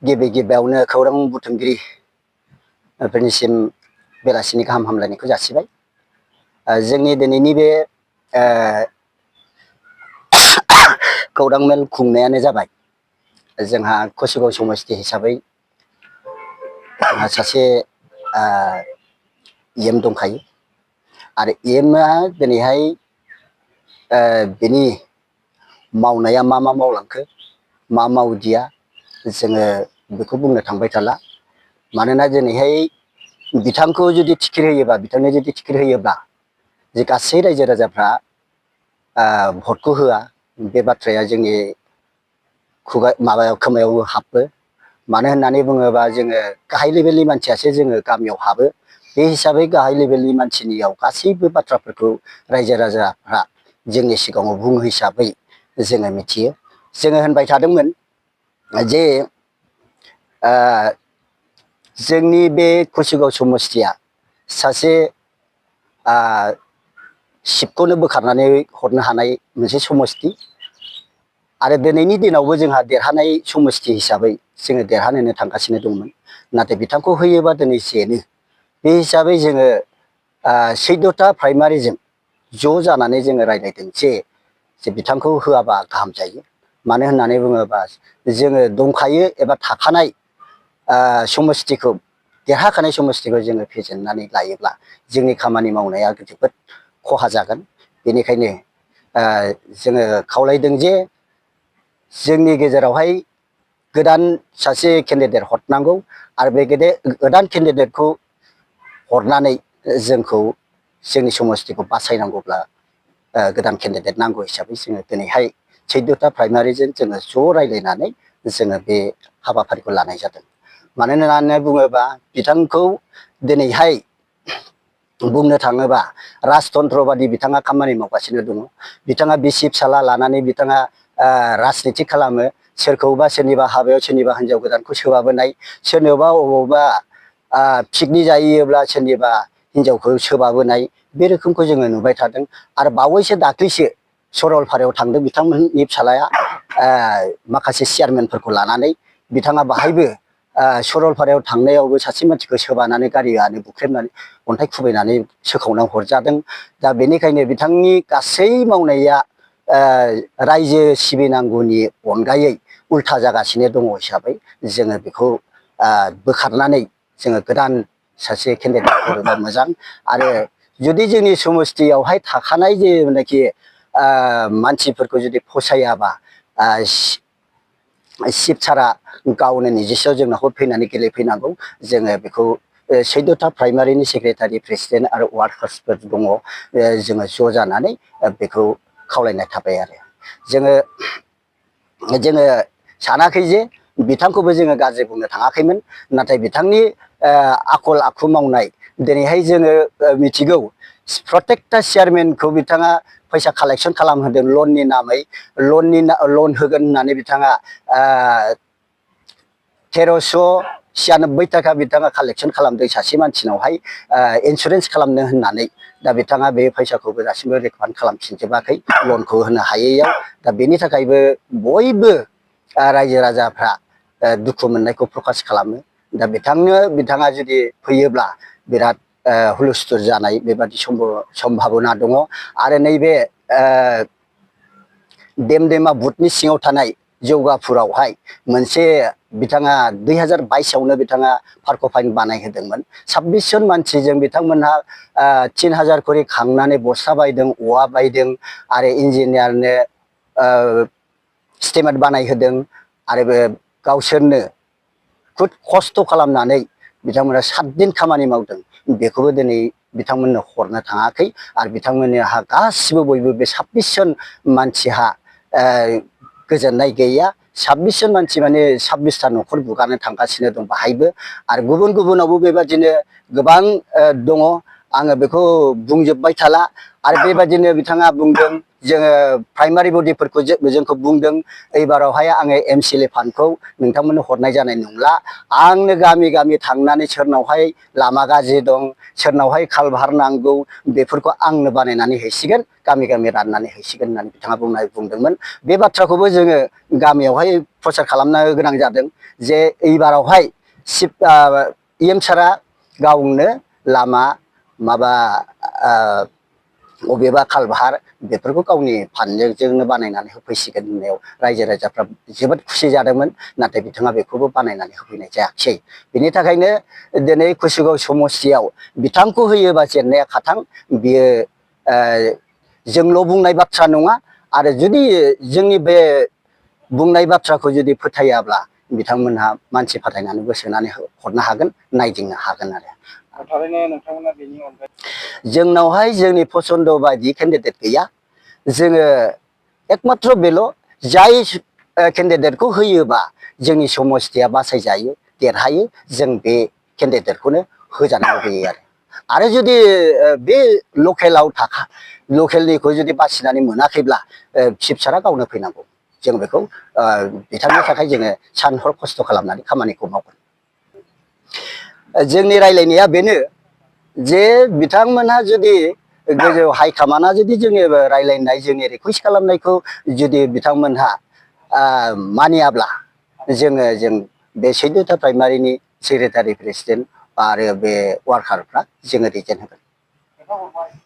गिबियावनो खौरां बुथुमगिरि फोरनिसिम बेलासिनि गाहाम हामलायनायखौ जासिबाय। जोंनि दिनैनि बे खौरां मेल खुंनायानो जाबाय जोंहा कसिगाव समस्ति हिसाबै सासे EM दंखायो आरो EMआ दिनैहाय बेनि मावनाया मा मावलांखो मा मावदिया जोङो बेखौ बुंनो थांबाय थाला। मानोना दिनैहाय बिथांखौ जुदि टिकेट होयोबा बिथांनो जुदि टिकेट होयोब्ला जे गासै रायजो राजाफ्रा भटखौ होआ बे बाथ्राया जोंनि खोमायाव हाबो। मानो होननानै बुङोबा जोङो गाहाय लेभेलनि मानसियासो जोङो गामियाव हाबो। बे हिसाबै गाहाय लेभेलनि मानसिनियाव गासैबो बाथ्राफोरखौ रायजो राजाफ्रा जोंनि सिगाङाव बुङो हिसाबै जोङो मिथियो। जोङो होनबाय थादोंमोन जे जोंनि बे कसिगाव समस्तिया सासे सिटखौनो बोखारनानै हरनो हानाय मोनसे समस्ति आरो दिनैनि दिनावबो जोंहा देरहानाय समस्ति हिसाबै जोङो देरहानो थांगासिनो दंमोन। नाथाय बिथांखौ होयोबा दिनै जेनो। बे हिसाबै जोङो 14था प्राइमारिजों ज' जानानै जोङो रायज्लायदों जे बिथांखौ होआबा गाहाम जायो। मानो होननानै बुङोबा जोङो दंखायो एबा थाखानाय समस्तिखौ देरहाखानाय समस्तिखौ जोङो फेजेननानै लायोब्ला जोंनि खामानि मावनाया जोबोद खहा जागोन। बेनिखायनो जोङो खावलायदों जे जोंनि गेजेरावहाय गोदान सासे केन्डिडेट हरनांगौ आरो बे गोदान केन्डिडेटखौ हरनानै जोंखौ जोंनि समस्तिखौ बासायनांगौब्ला गोदान केन्डिडेट नांगौ हिसाबै जोङो दिनैहाय 14था प्राइमारिजों जोङो ज' रायज्लायनानै जोङो बे हाबाफारिखौ लानाय जादों। मानो होननानै बुङोबा बिथांखौ दिनैहाय बुंनो थाङोबा राजतन्त्र बादि बिथाङा खामानि मावगासिनो दङ। बिथाङा बिसि फिसाला लानानै बिथाङा राजनिति खालामो। सोरखौबा सोरनिबा हाबायाव सोरनिबा हिनजाव गोदानखौ सोबाबोनाय, सोरनोबा अबावबा पिकनिक जाहैयोब्ला सोरनिबा हिनजावखौ सोबाबोनाय बे रोखोमखौ जोङो नुबाय थादों। आरो बावैसो दाख्लैसो सरलपारायाव थांदों बिथांमोननि फिसालाया माखासे चेयारमेनफोरखौ लानानै बिथाङा बाहायबो सरलपारायाव थांनायावबो सासे मानसिखौ सोबानानै गारियानो बुख्रेबनानै अन्थाइ खुबैनानै सोखावना हरजादों। दा बेनिखायनो बिथांनि गासै मावनाया रायजो सिबिनांगौनि अनगायै उल्था जागासिनो दङ हिसाबै जोङो बेखौ बोखारनानै जोङो गोदान सासे केन्डिडेट हरोबा मोजां। आरो जुदि जोंनि समस्तियावहाय थाखानाय जेनाखि मानसिफोरखौ जुदि फसायाबा चिफ सारा गावनो निजेस्व जोंनाव फैनानै गेलेफैनांगौ। जोङो बेखौ 14था प्राइमारिनि सेक्रेटारि प्रेसिडेन्ट आरो वार्कार्सफोर दङ। जोङो ज' जानानै बेखौ खावलायनाय थाबाय आरो जोङो सानाखै जे बिथांखौबो जोङो गाज्रि बुंनो थाङाखैमोन। नाथाय बिथांनि आखल आखु मावनाय दिनैहाय जोङो मिथिगौ प्रतेकटा चेयारमेनखौ बिथाङा फैसा कालेक्सन खालामहोदों लननि नामै। लन होगोन होननानै बिथाङा 1396 थाखा बिथाङा कालेक्सन खालामदों सासे मानसिनावहाय इन्सुरेन्स खालामनो होननानै। दा बिथाङा बे फैसाखौबो दासिमबो रिफान्ड खालामफिनजोबाखै लनखौ होनो हायैयाव। दा बेनि थाखायबो बयबो रायजो राजाफ्रा दुखु मोननायखौ प्रकास खालामो। दा बिथाङा जुदि फैयोब्ला बिराद हुलुस्थुर जानाय बेबादि सम्भाबना दङ। आरो नैबे देमदेमा बुथनि सिङाव थानाय जौगापुरावहाय मोनसे बिथाङा 2022आवनो बिथाङा पार्क फाइन बानायहोदोंमोन। 26 जन मानसिजों बिथांमोनहा 3000 खरि खांनानै बस्ता बायदों, औवा बायदों आरो इन्जिनियारनो स्टिमेट बानायहोदों। आरो बे गावसोरनो खुद खस्थ' खालामनानै बिथांमोना 7 दिन खामानि मावदों। बेखौबो दिनै बिथांमोननो हरनो थाङाखै। आरो बिथांमोनहा गासिबो बयबो बे 26 जन मानसिहा गोजोननाय गैया। 26 जन मानसि माने 26ता न'खर बुगानो थांगासिनो दं बाहायबो। आरो गुबुनावबो बेबादिनो गोबां दङ। आङो बेखौ बुंजोबबाय थाला आरो बेबायदिनो बिथाङा बुंदों जोङो प्राइमारि बडिफोरखौ जोंखौ बुंदों एबारावहाय आङो MCLA फान्डखौ नोंथांमोननो हरनाय जानाय नंला आंनो गामि गामि थांनानै सोरनावहाय लामा गाज्रि दं सोरनावहाय कालभार नांगौ बेफोरखौ आंनो बानायनानै हैसिगोन गामि गामि राननानै हैसिगोन होननानै बिथाङा बुंदोंमोन बे बाथ्राखौबो जोङो गामियावहाय प्रचार खालामनो गोनां जादों जे एबारावहाय EM सारा गावनो लामा माबा अबेबा कालभार बेफोरखौ गावनि फान्डजोंनो बानायनानै होफैसिगोन होननायाव रायजो राजाफ्रा जोबोद खुसि जादोंमोन नाथाय बिथाङा बेखौबो बानायनानै होफैनाय जायाखिसै बिनि थाखायनो दिनै कुसिगाव समस्तियाव बिथांखौ होयोबा जेननाया खाथां बियो जोंल' बुंनाय बाथ्रा नङा आरो जुदि जोंनि बे बुंनाय बाथ्राखौ जुदि फोथायाब्ला बिथांमोनहा मानसि फाथायनानैबो सोनानै हरनो हागोन नायदिंनो हागोन आरो थारैनो नोंथांमोना बेनि अनगायै जोंनावहाय जोंनि पसन्द बायदि केन्डिडेट गैया जोङो एकमात्र बेल' जाय केन्डिडेटखौ होयोबा जोंनि समस्तिया बासायजायो देरहायो जों बे केन्डिडेटखौनो होजानो लुबैयो आरो जुदि बे लकेलनिखौ जुदि बासिनानै मोनाखैब्ला चिफ सारा गावनो फैनांगौ जों बेखौ बिथांनि थाखाय जोङो सान हर खस्थ' खालामनानै खामानिखौ मावगोन जोंनि रायलायनाया बेनो जे बिथांमोनहा जुदि गोजौ हाइकामान्डआ जुदि जोंनि रायलायनाय जोंनि रिकुवेस्ट खालामनायखौ जुदि बिथांमोनहा मानियाब्ला जों बे 14था प्राइमारिनि सेक्रेटारि प्रेसिडेन्ट आरो बे वार्कारफ्रा जोङो रिजेक्ट होगोन।